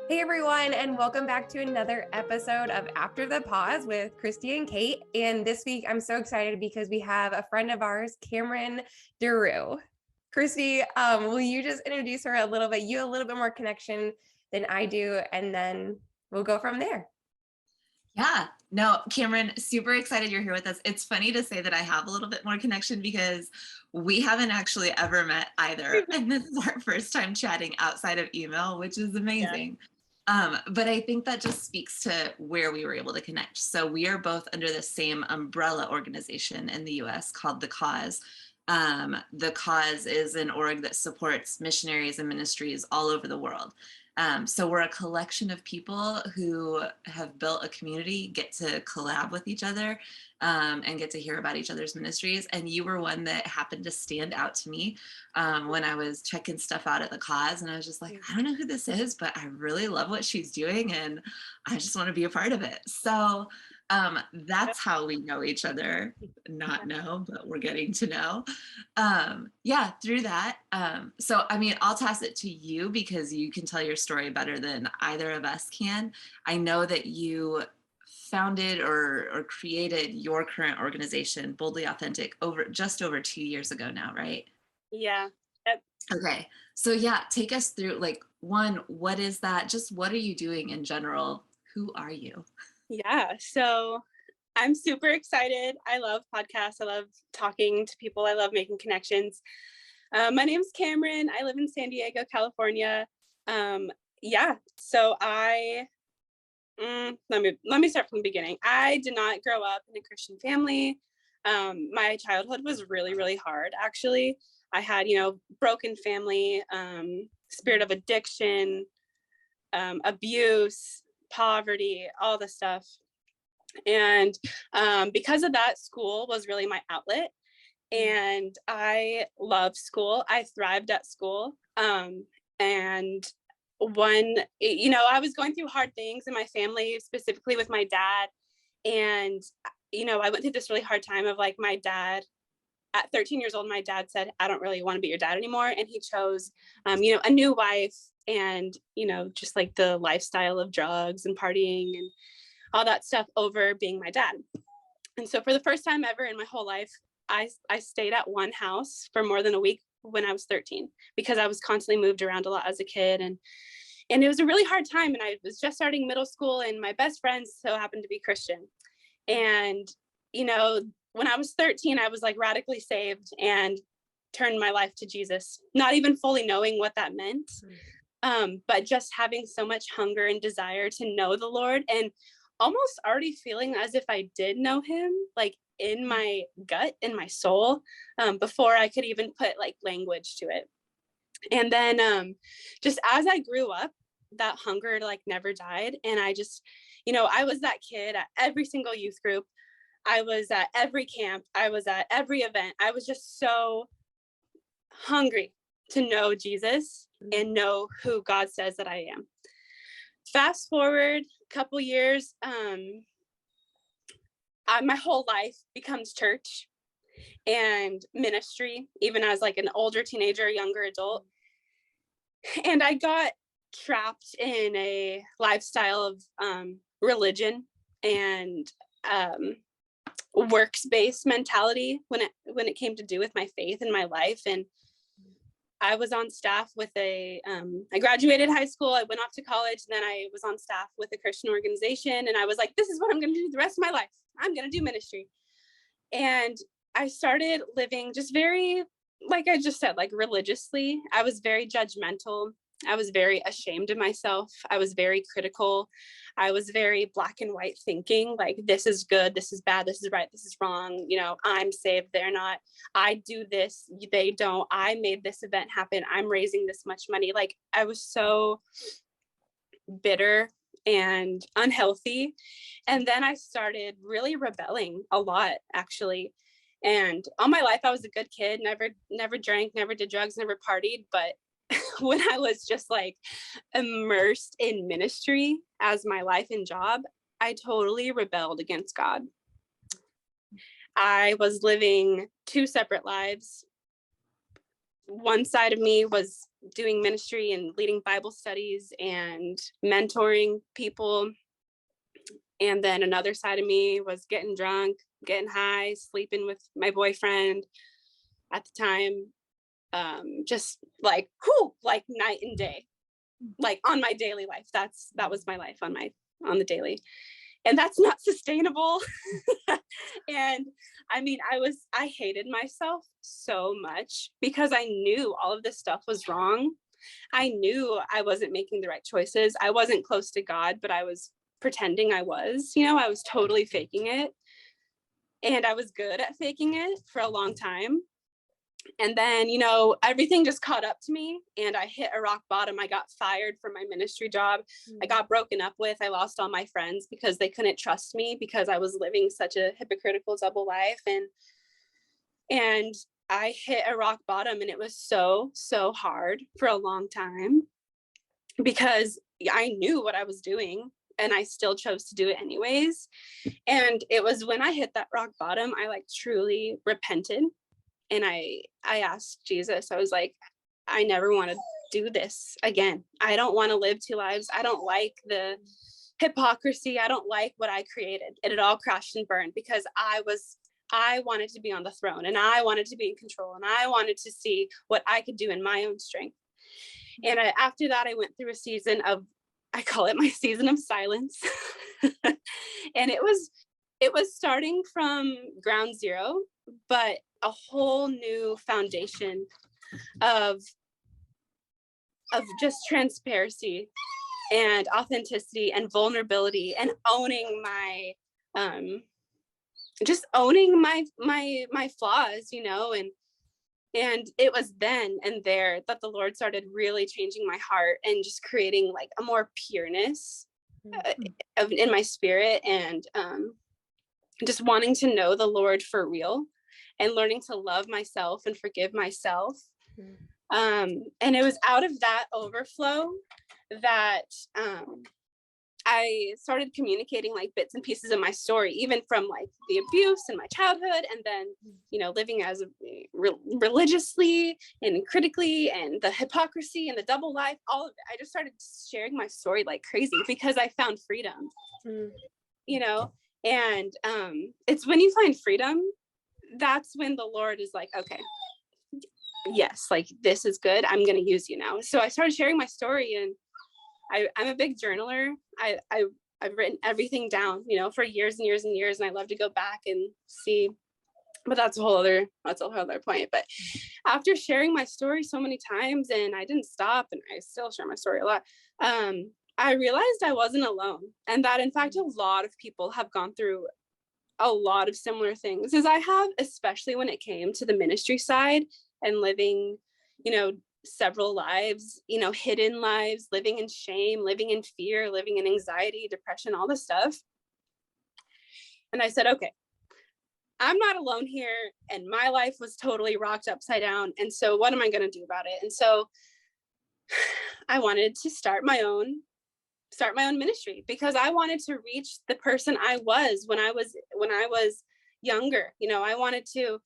Hey everyone, and welcome back to another episode of After the Pause with Christy and Kate. And this week I'm so excited because we have a friend of ours, Cameron deRue. Christy, will you just introduce her a little bit? You have a little bit more connection than I do, and then we'll go from there. Yeah, no, Cameron, super excited you're here with us. It's funny to say that I have a little bit more connection because we haven't actually ever met either. And this is our first time chatting outside of email, which is Yeah. amazing. But I think that just speaks to where we were able to connect. So we are both under the same umbrella organization in the US called The Cause. The Cause is an org that supports missionaries and ministries all over the world. So we're a collection of people who have built a community, get to collab with each other, and get to hear about each other's ministries. And you were one that happened to stand out to me when I was checking stuff out at The Cause. And I was just like, I don't know who this is, but I really love what she's doing. And I just want to be a part of it. So that's how we know each other, not know, but we're getting to know. Yeah, through that. So, I mean, I'll toss it to you because you can tell your story better than either of us can. I know that you founded or created your current organization, Boldly Authentic, just over 2 years ago now, right? Yeah. Yep. Okay. So yeah, take us through like one, what is that? Just what are you doing in general? Who are you? Yeah. So I'm super excited. I love podcasts. I love talking to people. I love making connections. My name's Cameron. I live in San Diego, California. Yeah. So let me start from the beginning. I did not grow up in a Christian family. My childhood was really, really hard, actually. I had, broken family, spirit of addiction, abuse, poverty, all the stuff. And because of that, school was really my outlet. And I loved school. I thrived at school. And I was going through hard things in my family, specifically with my dad. And, I went through this really hard time of like my dad. At 13 years old, my dad said, I don't really want to be your dad anymore. And he chose, a new wife and, just like the lifestyle of drugs and partying and all that stuff over being my dad. And so for the first time ever in my whole life, I stayed at one house for more than a week when I was 13 because I was constantly moved around a lot as a kid. And it was a really hard time. And I was just starting middle school and my best friends so happened to be Christian. And, when I was 13, I was like radically saved and turned my life to Jesus, not even fully knowing what that meant. But just having so much hunger and desire to know the Lord and almost already feeling as if I did know him, like in my gut, in my soul, before I could even put like language to it. And then just as I grew up, that hunger like never died. And I just, I was that kid at every single youth group. I was at every camp. I was at every event. I was just so hungry to know Jesus and know who God says that I am. Fast forward a couple years, my whole life becomes church and ministry, even as like an older teenager, younger adult. And I got trapped in a lifestyle of religion and works-based mentality when it came to do with my faith and my life. And I was on staff with I graduated high school, I went off to college, and then I was on staff with a Christian organization. And I was like, this is what I'm going to do the rest of my life. I'm going to do ministry. And I started living just very, like I just said, like religiously. I was very judgmental. I was very ashamed of myself. I was very critical. I was very black and white thinking, like, this is good, this is bad, this is right, this is wrong. I'm saved, they're not. I do this, they don't. I made this event happen. I'm raising this much money. Like, I was so bitter and unhealthy. And then I started really rebelling a lot, actually. And all my life, I was a good kid, never drank, never did drugs, never partied. But when I was just like immersed in ministry as my life and job, I totally rebelled against God. I was living two separate lives, one side of me was doing ministry and leading Bible studies and mentoring people. And then another side of me was getting drunk, getting high, sleeping with my boyfriend at the time. Just like, like night and day, like on my daily life. That was my life on the daily. And that's not sustainable. And I mean, I hated myself so much because I knew all of this stuff was wrong. I knew I wasn't making the right choices. I wasn't close to God, but I was pretending I was, I was totally faking it. And I was good at faking it for a long time. And then, everything just caught up to me and I hit a rock bottom. I got fired from my ministry job. I got broken up with. I lost all my friends because they couldn't trust me because I was living such a hypocritical double life. And I hit a rock bottom, and it was so, so hard for a long time because I knew what I was doing and I still chose to do it anyways. And it was when I hit that rock bottom, I like truly repented. And I asked Jesus, I was like, I never want to do this again. I don't want to live two lives. I don't like the hypocrisy. I don't like what I created. It all crashed and burned because I wanted to be on the throne and I wanted to be in control and I wanted to see what I could do in my own strength. And after that, I went through a season of, I call it my season of silence. And it was starting from ground zero, but a whole new foundation of just transparency and authenticity and vulnerability and owning my just owning my flaws, and it was then and there that the Lord started really changing my heart and just creating like a more pureness in my spirit, and just wanting to know the Lord for real and learning to love myself and forgive myself. And it was out of that overflow that I started communicating like bits and pieces of my story, even from like the abuse in my childhood, and then, living as religiously and critically, and the hypocrisy and the double life, all of it. I just started sharing my story like crazy because I found freedom, and it's when you find freedom, that's when the Lord is like, okay, yes, like this is good. I'm going to use you now. So I started sharing my story, and I'm a big journaler. I've written everything down, for years and years and years. And I love to go back and see, but that's a whole other point. But after sharing my story so many times, and I didn't stop, and I still share my story a lot, I realized I wasn't alone, and that in fact, a lot of people have gone through a lot of similar things as I have, especially when it came to the ministry side and living, several lives, hidden lives, living in shame, living in fear, living in anxiety, depression, all this stuff. And I said, okay, I'm not alone here. And my life was totally rocked upside down. And so what am I going to do about it? And so I wanted to start my own ministry because I wanted to reach the person I was when I was younger. I wanted to,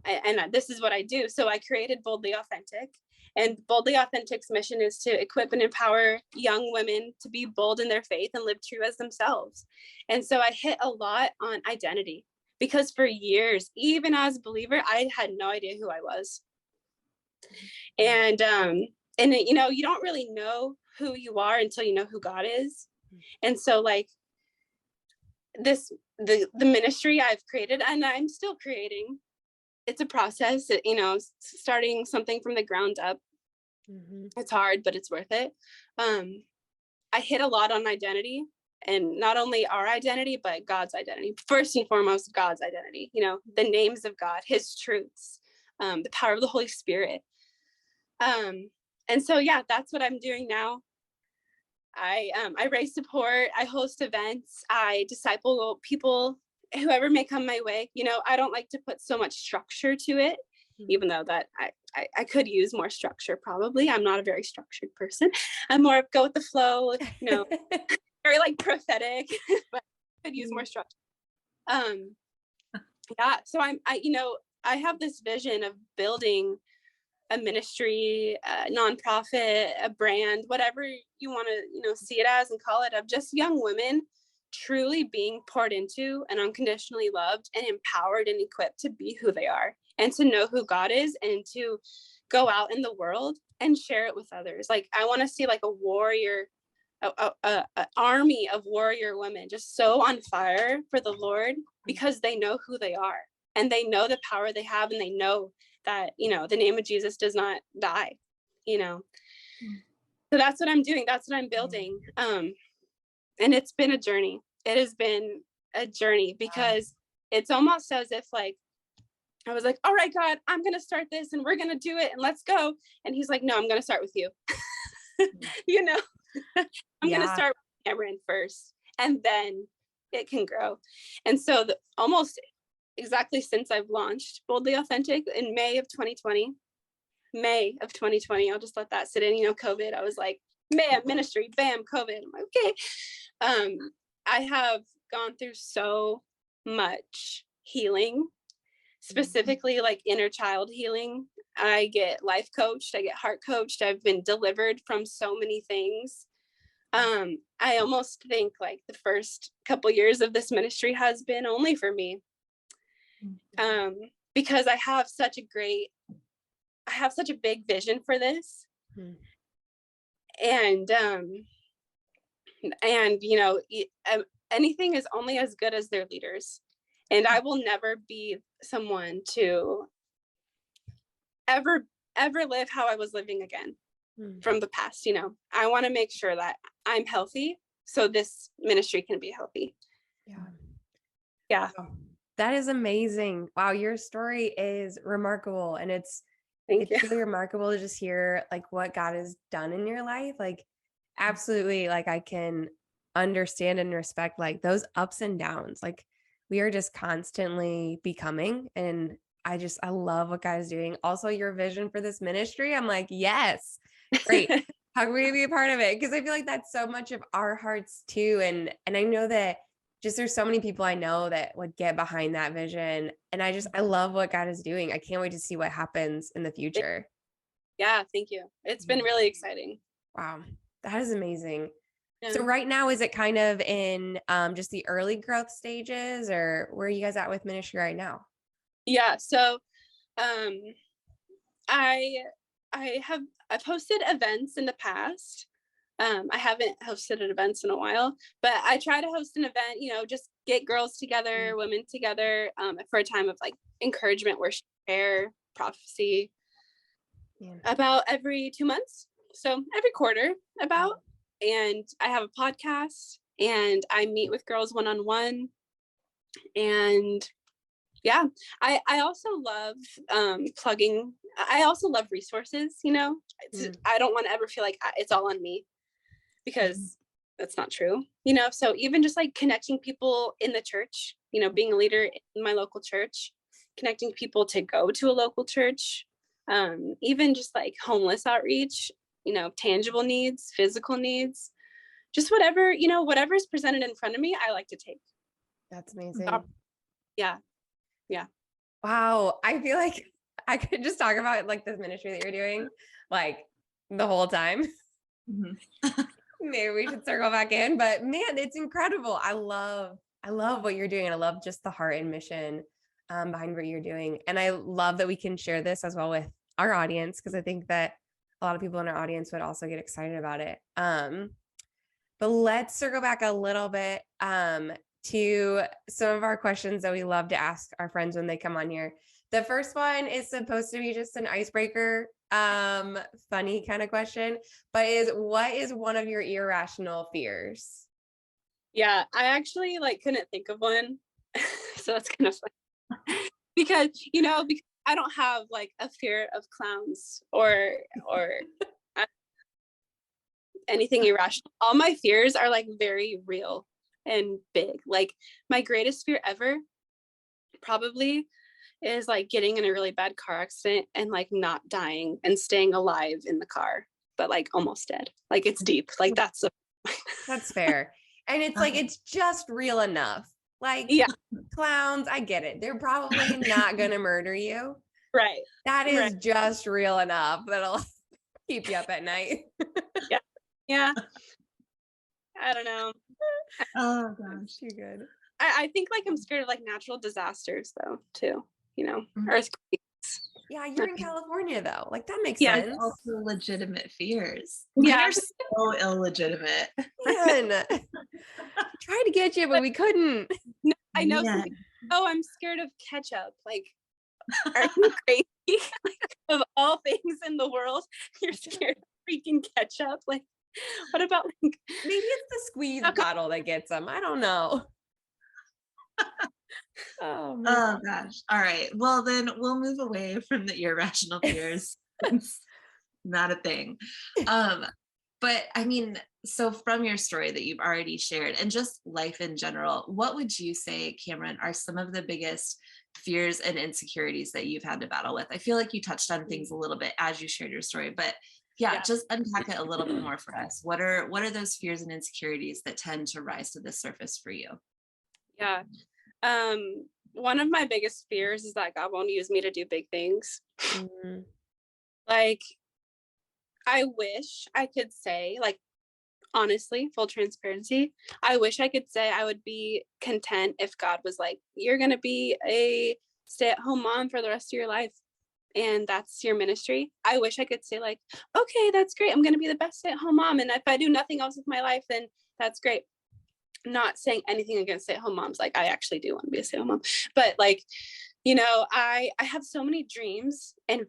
and this is what I do. So I created Boldly Authentic, and Boldly Authentic's mission is to equip and empower young women to be bold in their faith and live true as themselves. And so I hit a lot on identity because for years, even as a believer, I had no idea who I was. And you don't really know who you are until you know who God is. And so like the ministry I've created, and I'm still creating, it's a process, starting something from the ground up. It's hard, but it's worth it. I hit a lot on identity, and not only our identity, but God's identity. First and foremost, God's identity, the names of God, his truths, the power of the Holy Spirit. And so, yeah, that's what I'm doing now. I raise support, I host events, I disciple people, whoever may come my way. I don't like to put so much structure to it, even though that I could use more structure. Probably. I'm not a very structured person. I'm more of go with the flow, very like prophetic, but I could use more structure. Yeah. So I have this vision of building a ministry, a nonprofit, a brand, whatever you want to, see it as and call it, of just young women truly being poured into and unconditionally loved and empowered and equipped to be who they are and to know who God is and to go out in the world and share it with others. Like, I want to see like a warrior, a army of warrior women just so on fire for the Lord because they know who they are and they know the power they have and they know that, the name of Jesus does not die, So that's what I'm doing. That's what I'm building. And it's been a journey. It has been a journey because it's almost as if like, I was like, all right, God, I'm going to start this and we're going to do it and let's go. And he's like, no, I'm going to start with you. I'm going to start with Cameron first and then it can grow. And so almost exactly since I've launched Boldly Authentic in May of 2020, I'll just let that sit in, COVID. I was like, man, ministry, bam, COVID. I'm like, okay. I have gone through so much healing, specifically like inner child healing. I get life coached, I get heart coached. I've been delivered from so many things. I almost think like the first couple years of this ministry has been only for me. Because I have such a big vision for this. And anything is only as good as their leaders. And I will never be someone to ever live how I was living again from the past. I want to make sure that I'm healthy so this ministry can be healthy. Yeah. That is amazing. Wow. Your story is remarkable. And it's really remarkable to just hear like what God has done in your life. Like, absolutely. Like, I can understand and respect like those ups and downs. Like, we are just constantly becoming. And I love what God is doing. Also, your vision for this ministry. I'm like, yes, great. How can we be a part of it? Because I feel like that's so much of our hearts too. And I know that just there's so many people I know that would get behind that vision. And I love what God is doing. I can't wait to see what happens in the future. Yeah, thank you. It's been really exciting. Wow. That is amazing. Yeah. So right now, is it kind of in just the early growth stages, or where are you guys at with ministry right now? Yeah. So I've hosted events in the past. I haven't hosted events in a while, but I try to host an event, just get girls together, women together, for a time of like encouragement, worship, prayer, prophecy, about every 2 months. So every quarter about, and I have a podcast and I meet with girls one-on-one. And yeah, I also love plugging. I also love resources, I don't want to ever feel like it's all on me, because that's not true, so even just like connecting people in the church, being a leader in my local church, connecting people to go to a local church, even just like homeless outreach, tangible needs, physical needs, just whatever, whatever's presented in front of me, I like to take. That's amazing. Yeah. Wow. I feel like I could just talk about like this ministry that you're doing like the whole time. Maybe we should circle back in, but man, it's incredible. I love what you're doing. And I love just the heart and mission behind what you're doing. And I love that we can share this as well with our audience, because I think that a lot of people in our audience would also get excited about it. But let's circle back a little bit to some of our questions that we love to ask our friends when they come on here. The first one is supposed to be just an icebreaker, funny kind of question, but what is one of your irrational fears? Yeah, I actually couldn't think of one. So that's kind of fun. because I don't have a fear of clowns or anything irrational. All my fears are very real and big. My greatest fear ever probably is getting in a really bad car accident and not dying and staying alive in the car, but almost dead. It's deep. That's fair. And it's it's just real enough. Yeah, clowns, I get it. They're probably not gonna murder you. Right. That is Right. just real enough that'll keep you up at night. Yeah. I don't know. Oh gosh. Too good. I think like I'm scared of like natural disasters though too, Mhm. earthquakes. Yeah, you're in California though. Like that makes Yeah. sense. Also legitimate fears. Mine Yeah. are so illegitimate. Man, tried to get you, but we couldn't. No, I know Yeah. something. Oh, I'm scared of ketchup. Like, are you crazy? Like, of all things in the world, you're scared of freaking ketchup. Like, what about like Maybe it's the squeeze Okay. bottle that gets them. I don't know. Oh man. Oh gosh. All right. Well, then we'll move away from the irrational fears. It's not a thing. But I mean, so from your story that you've already shared and just life in general, what would you say, Cameron, are some of the biggest fears and insecurities that you've had to battle with? I feel like you touched on things a little bit as you shared your story, but yeah, just unpack it a little bit more for us. What are those fears and insecurities that tend to rise to the surface for you? Yeah. One of my biggest fears is that God won't use me to do big things. Mhm. Like, I wish I could say, like, honestly, full transparency, I wish I could say I would be content if God was like, you're going to be a stay-at-home mom for the rest of your life, and that's your ministry. I wish I could say like, okay, that's great. I'm going to be the best stay-at-home mom. And if I do nothing else with my life, then that's great. Not saying anything against stay-at-home moms. Like, I actually do want to be a stay-at-home mom, but like, I have so many dreams and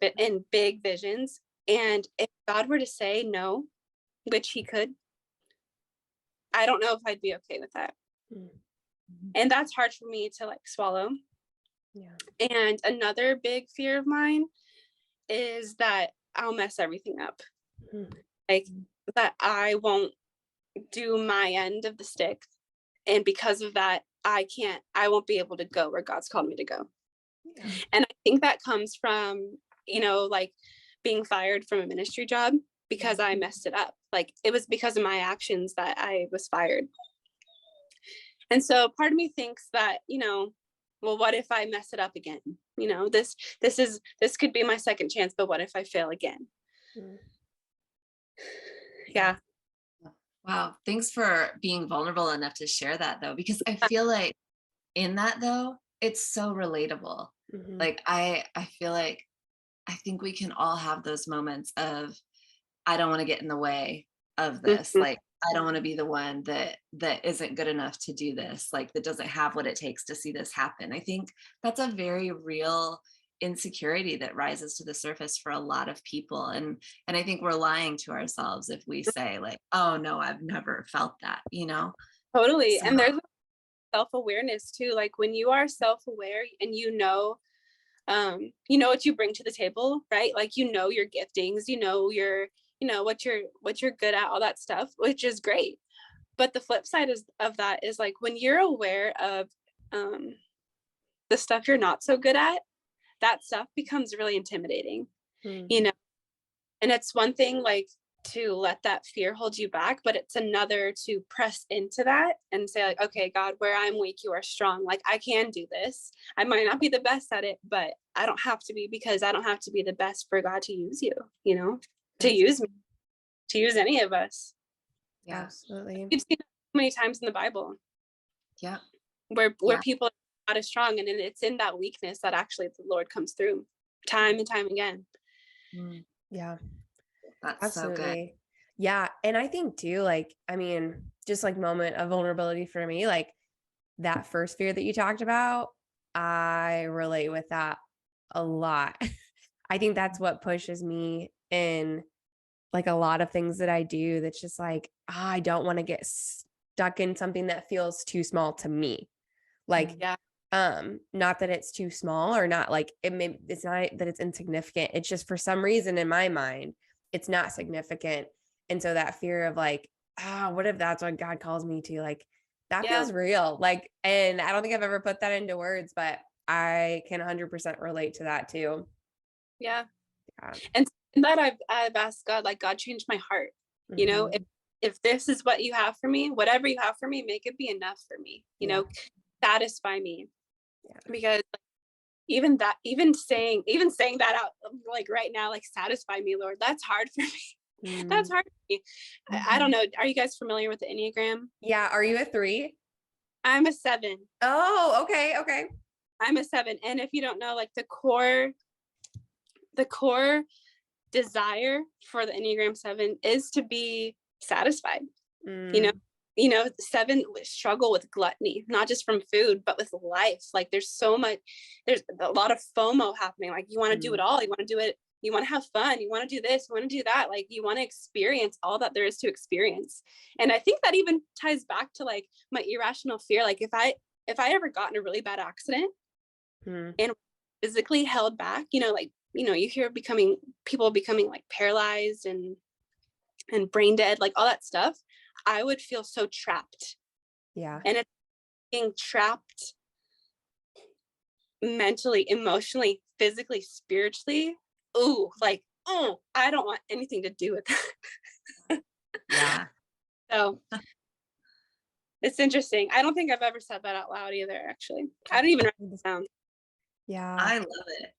big visions. And if God were to say no, which he could, I don't know if I'd be okay with that. Mm. And that's hard for me to like swallow. Yeah. And another big fear of mine is that I'll mess everything up. Mhm. Like, that I won't do my end of the stick. And because of that, I won't be able to go where God's called me to go. Yeah. And I think that comes from, like being fired from a ministry job because I messed it up. Like, it was because of my actions that I was fired. And so part of me thinks that, well, what if I mess it up again? This could be my second chance, but what if I fail again? Mm. Yeah. Wow. Thanks for being vulnerable enough to share that though, because I feel like in that though, it's so relatable. Mhm. Like I feel like I think we can all have those moments of I don't want to get in the way of this. Mhm. Like I don't want to be the one that isn't good enough to do this, like that doesn't have what it takes to see this happen. I think that's a very real insecurity that rises to the surface for a lot of people. And I think we're lying to ourselves if we say like, oh no, I've never felt that, Totally. So, And there's self-awareness too. Like, when you are self-aware and what you bring to the table, right? Like, your giftings, what you're good at, all that stuff, which is great. But the flip side of that is like, when you're aware of the stuff you're not so good at, that stuff becomes really intimidating. Mm. And it's one thing like to let that fear hold you back, but it's another to press into that and say like, okay, God, where I'm weak, you are strong. Like, I can do this. I might not be the best at it, but I don't have to be, because I don't have to be the best for God to use you, to use me, to use any of us. yeah. Absolutely. We've seen it so many times in the Bible Yeah. where Yeah. people are not as strong, and it's in that weakness that actually the Lord comes through time and time again. Mm, Yeah. that's so good. Absolutely. Yeah. And I think too, like, I mean, just like moment of vulnerability for me, like that first fear that you talked about, I relate with that a lot. I think that's what pushes me in like a lot of things that I do. That's just like, I don't want to get stuck in something that feels too small to me. Like, Yeah. not that it's too small or not like it's not that it's insignificant. It's just for some reason in my mind, it's not significant. And so that fear of like, what if that's what God calls me to? Like, that feels real. Like, and I don't think I've ever put that into words, but I can 100% relate to that too. Yeah. Yeah. And that I've asked God, like, God, change my heart. Mhm. If this is what you have for me, whatever you have for me, make it be enough for me, Yeah. satisfy me. Yeah. Because even saying that out, like right now, like, satisfy me, Lord, that's hard for me. That's hard for me. I don't know. Are you guys familiar with the Enneagram? Yeah. Are you a 3? I'm a 7. Oh, okay. Okay. I'm a 7. And if you don't know, like, the core desire for the Enneagram 7 is to be satisfied. You know, 7 struggle with gluttony, not just from food, but with life. Like, there's a lot of FOMO happening. Like, you want to do it all. You want to do it. You want to have fun. You want to do this. You want to do that. Like, you want to experience all that there is to experience. And I think that even ties back to, like, my irrational fear. Like, if I ever got in a really bad accident and physically held back, you know, like, you know, you hear people becoming like paralyzed and brain dead, like all that stuff, I would feel so trapped. Yeah. And it's being trapped mentally, emotionally, physically, spiritually. Ooh, like, oh, I don't want anything to do with that. Yeah. So it's interesting. I don't think I've ever said that out loud either, actually. I don't even write it down. Yeah. I love it.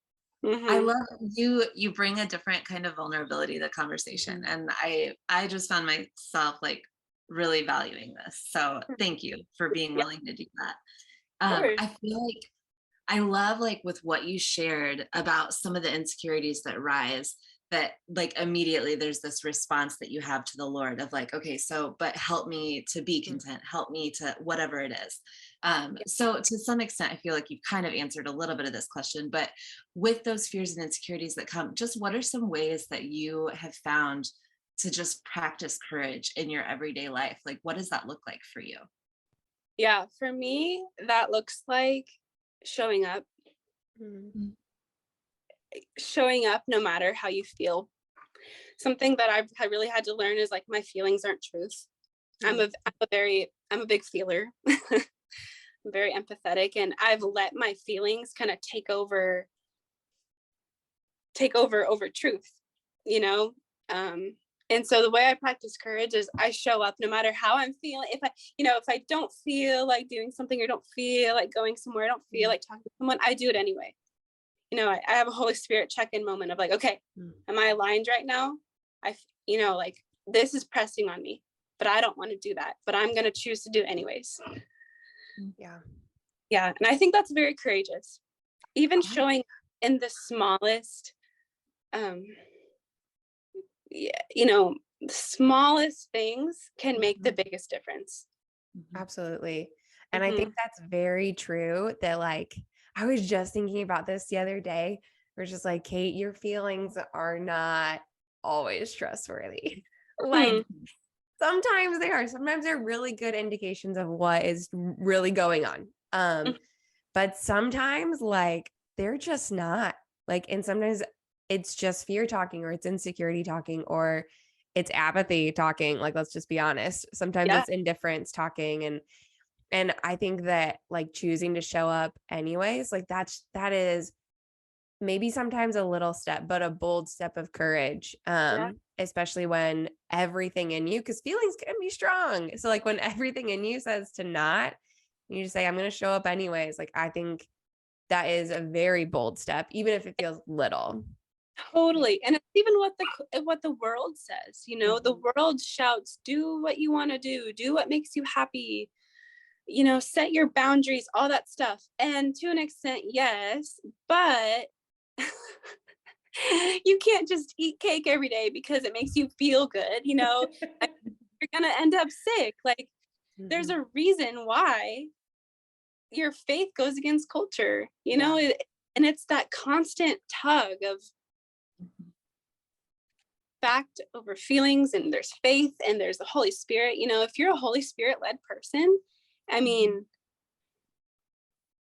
I love you bring a different kind of vulnerability to the conversation. And I just found myself like really valuing this. So thank you for being willing to do that. I feel like I love like with what you shared about some of the insecurities that rise, that like immediately there's this response that you have to the Lord of like, okay, so, but help me to be content, help me to whatever it is. So to some extent, I feel like you've kind of answered a little bit of this question, but with those fears and insecurities that come, just what are some ways that you have found to just practice courage in your everyday life? Like, what does that look like for you? Yeah, for me, that looks like showing up. Showing up no matter how you feel. Something that I really had to learn is like, my feelings aren't truth. I'm a big feeler. I'm very empathetic, and I've let my feelings kind of take over truth, you know? And so the way I practice courage is I show up no matter how I'm feeling. If I don't feel like doing something, or don't feel like going somewhere, I don't feel like talking to someone, I do it anyway. You know, I have a Holy Spirit check-in moment of like, okay, am I aligned right now? Like, this is pressing on me, but I don't want to do that, but I'm going to choose to do it anyways. Yeah. And I think that's very courageous. Even showing in the smallest, the smallest things can make the biggest difference. Absolutely. And I think that's very true, that like, I was just thinking about this the other day. We're just like, Kate, your feelings are not always trustworthy. Like, sometimes they are. Sometimes they're really good indications of what is really going on. But sometimes like they're just not. Like, and sometimes it's just fear talking, or it's insecurity talking, or it's apathy talking. Like, let's just be honest. Sometimes it's indifference talking. And I think that like choosing to show up anyways, like that is maybe sometimes a little step, but a bold step of courage. Especially when everything in you, because feelings can be strong. So like when everything in you says to not, you just say, I'm going to show up anyways. Like, I think that is a very bold step, even if it feels little. Totally. And it's even what the world says, the world shouts, do what you want to do what makes you happy, set your boundaries, all that stuff. And to an extent, yes, but you can't just eat cake every day because it makes you feel good. You're going to end up sick. Like, there's a reason why your faith goes against culture, and it's that constant tug of fact over feelings, and there's faith, and there's the Holy Spirit. If you're a Holy Spirit led person, I mean,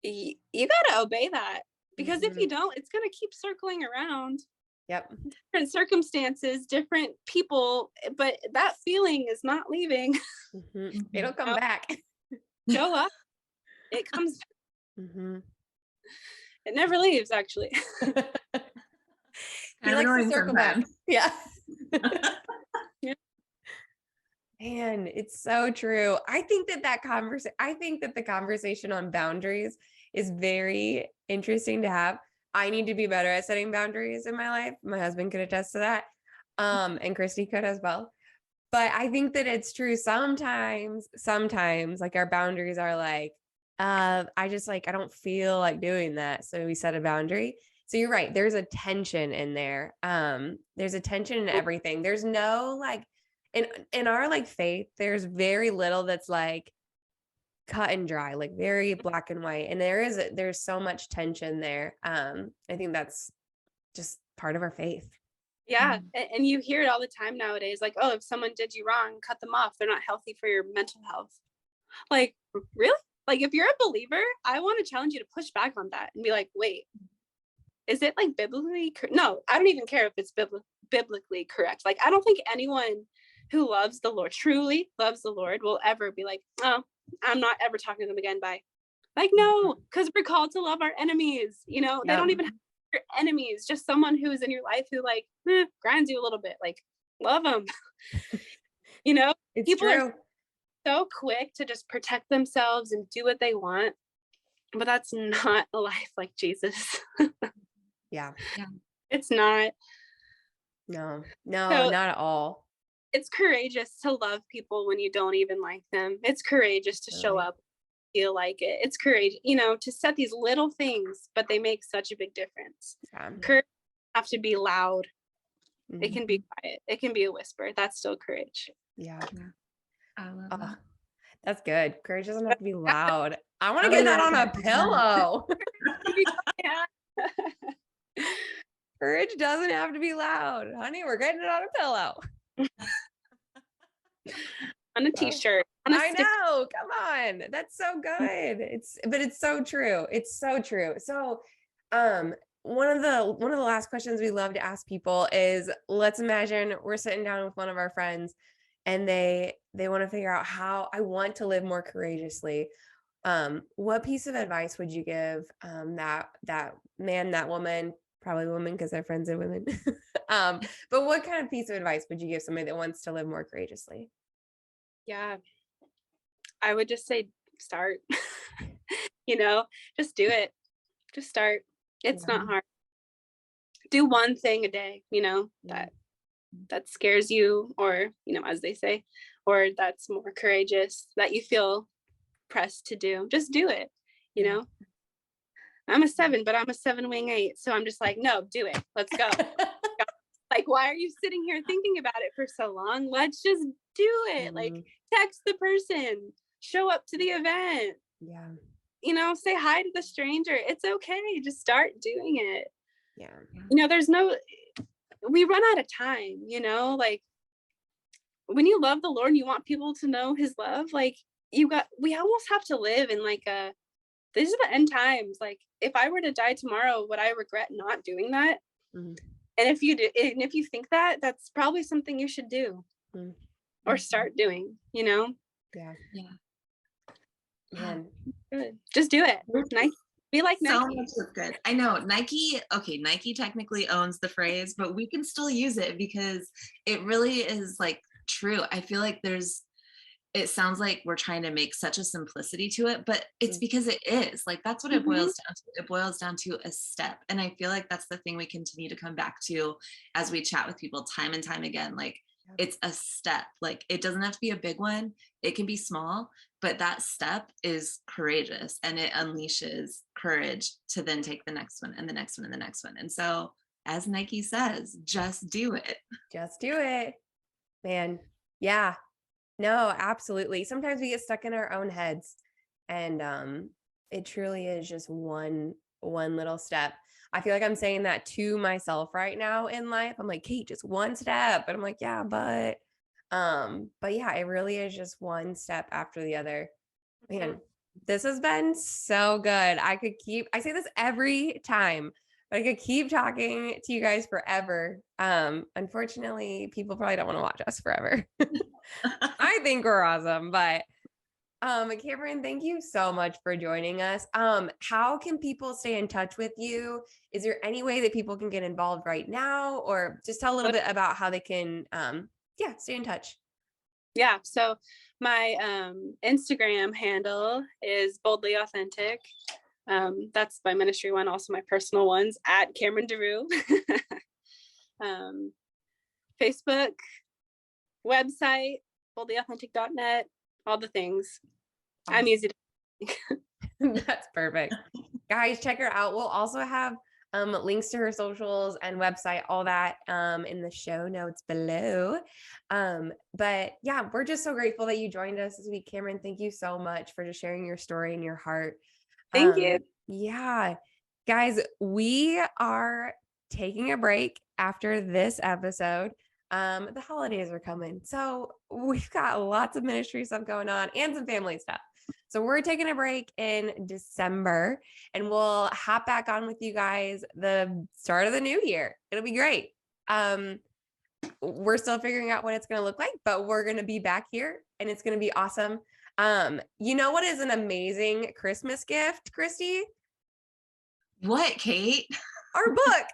you got to obey that, because if you don't, it's going to keep circling around. Different circumstances, different people, but that feeling is not leaving. It'll come back. Show up. It comes back. It never leaves, actually. He likes to circle back. Yeah. And it's so true. I think that the conversation on boundaries is very interesting to have. I need to be better at setting boundaries in my life. My husband could attest to that. And Christy could as well. But I think that it's true. Sometimes like our boundaries are like, I just like, I don't feel like doing that. So we set a boundary. So you're right. There's a tension in there. There's a tension in everything. There's no like, in our like faith, there's very little that's like cut and dry, like very black and white. And there's so much tension there. I think that's just part of our faith. Yeah. And you hear it all the time nowadays, like, oh, if someone did you wrong, cut them off. They're not healthy for your mental health. Like, really? Like, if you're a believer, I want to challenge you to push back on that and be like, wait, is it like biblically? No, I don't even care if it's biblically correct. Like, I don't think anyone who loves the Lord, truly loves the Lord, will ever be like, oh, I'm not ever talking to them again. Bye. Like, no, because we're called to love our enemies. You know, they don't even have your enemies, just someone who is in your life who like grinds you a little bit. Like, love them. You know, It's people true. are so quick to just protect themselves and do what they want, but that's not a life like Jesus. Yeah. It's not. No, So not at all. it's courageous to love people when you don't even like them. It's courageous to show up, feel like it. It's courage, you know, to set these little things, but they make such a big difference. Yeah. Courage doesn't have to be loud. Mhm. It can be quiet. It can be a whisper. That's still courage. Yeah. I love Oh, that. that's good. Courage doesn't have to be loud. I want I to get would that on a like that. pillow. Yeah. Courage doesn't have to be loud. Honey, we're getting it on a pillow. On a t-shirt. On a I sticker. know. Come on. That's so good. But it's so true. It's so true. So, one of the last questions we love to ask people is, let's imagine we're sitting down with one of our friends and they want to figure out how I want to live more courageously. What piece of advice would you give that man, that woman, probably woman because they're friends of women. But what kind of piece of advice would you give somebody that wants to live more courageously? Yeah. I would just say start. You know, just do it. Just start. It's not hard. Do one thing a day, you know, that scares you, or, you know, as they say, or that's more courageous, that you feel pressed to do. Just do it, you know. I'm a 7, but I'm a 7 wing 8. So I'm just like, no, do it. Let's go. Like, why are you sitting here thinking about it for so long? Let's just do it. Like, text the person, show up to the event. Yeah. You know, say hi to the stranger. It's okay. Just start doing it. Yeah. You know, we run out of time, you know, like when you love the Lord and you want people to know his love, like we almost have to live in like these are the end times. Like, if I were to die tomorrow, would I regret not doing that? Mm-hmm. And if you do, and if you think that, that's probably something you should do or start doing, you know? Yeah. Man. Good. Just do it. Nike. Be like Nike. So much is good. I know Nike technically owns the phrase, but we can still use it because it really is like true. I feel like it sounds like we're trying to make such a simplicity to it, but it's because it is. Like, that's what it boils down to. It boils down to a step. And I feel like that's the thing we continue to come back to as we chat with people time and time again. Like, it's a step. Like, it doesn't have to be a big one. It can be small, but that step is courageous and it unleashes courage to then take the next one and the next one and the next one. And so, as Nike says, just do it. Just do it, man. Yeah. No, absolutely. Sometimes we get stuck in our own heads, and it truly is just one little step. I feel like I'm saying that to myself right now in life. I'm like, Kate, just one step. And I'm like, yeah, but yeah, it really is just one step after the other. Man, this has been so good. I say this every time, but I could keep talking to you guys forever. Unfortunately, people probably don't want to watch us forever. I think we're awesome, but Cameron, thank you so much for joining us. How can people stay in touch with you? Is there any way that people can get involved right now, or just tell a little bit about how they can stay in touch? Yeah, so my Instagram handle is boldly authentic. That's my ministry one, also my personal ones at Cameron deRue. Facebook, website, boldlyauthentic.net, all the things. I'm easy to That's perfect. Guys, check her out. We'll also have links to her socials and website, all that in the show notes below. But yeah, we're just so grateful that you joined us this week, Cameron. Thank you so much for just sharing your story and your heart. Thank you. Yeah, guys, we are taking a break after this episode. The holidays are coming, so we've got lots of ministry stuff going on and some family stuff. So we're taking a break in December, and we'll hop back on with you guys the start of the new year. It'll be great. We're still figuring out what it's going to look like, but we're going to be back here and it's going to be awesome. You know what is an amazing Christmas gift, Christy? What, Kate? Our book.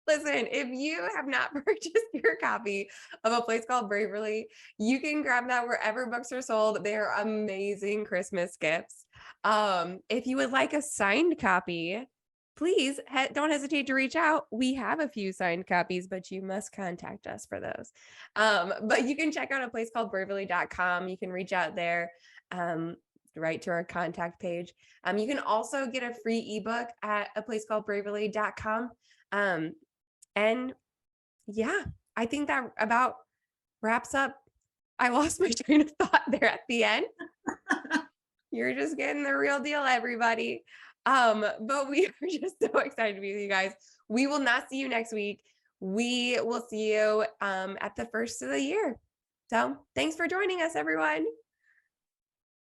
Listen, if you have not purchased your copy of A Place Called Bravery, you can grab that wherever books are sold. They are amazing Christmas gifts. If you would like a signed copy, please don't hesitate to reach out. We have a few signed copies, but you must contact us for those. But you can check out A Place Called Bravery.com. You can reach out there. Right to our contact page. You can also get a free ebook at A Place Called Bravery.com. And yeah, I think that about wraps up. I lost my train of thought there at the end. You're just getting the real deal, everybody. But we are just so excited to be with you guys. We will not see you next week. We will see you at the first of the year. So thanks for joining us, everyone.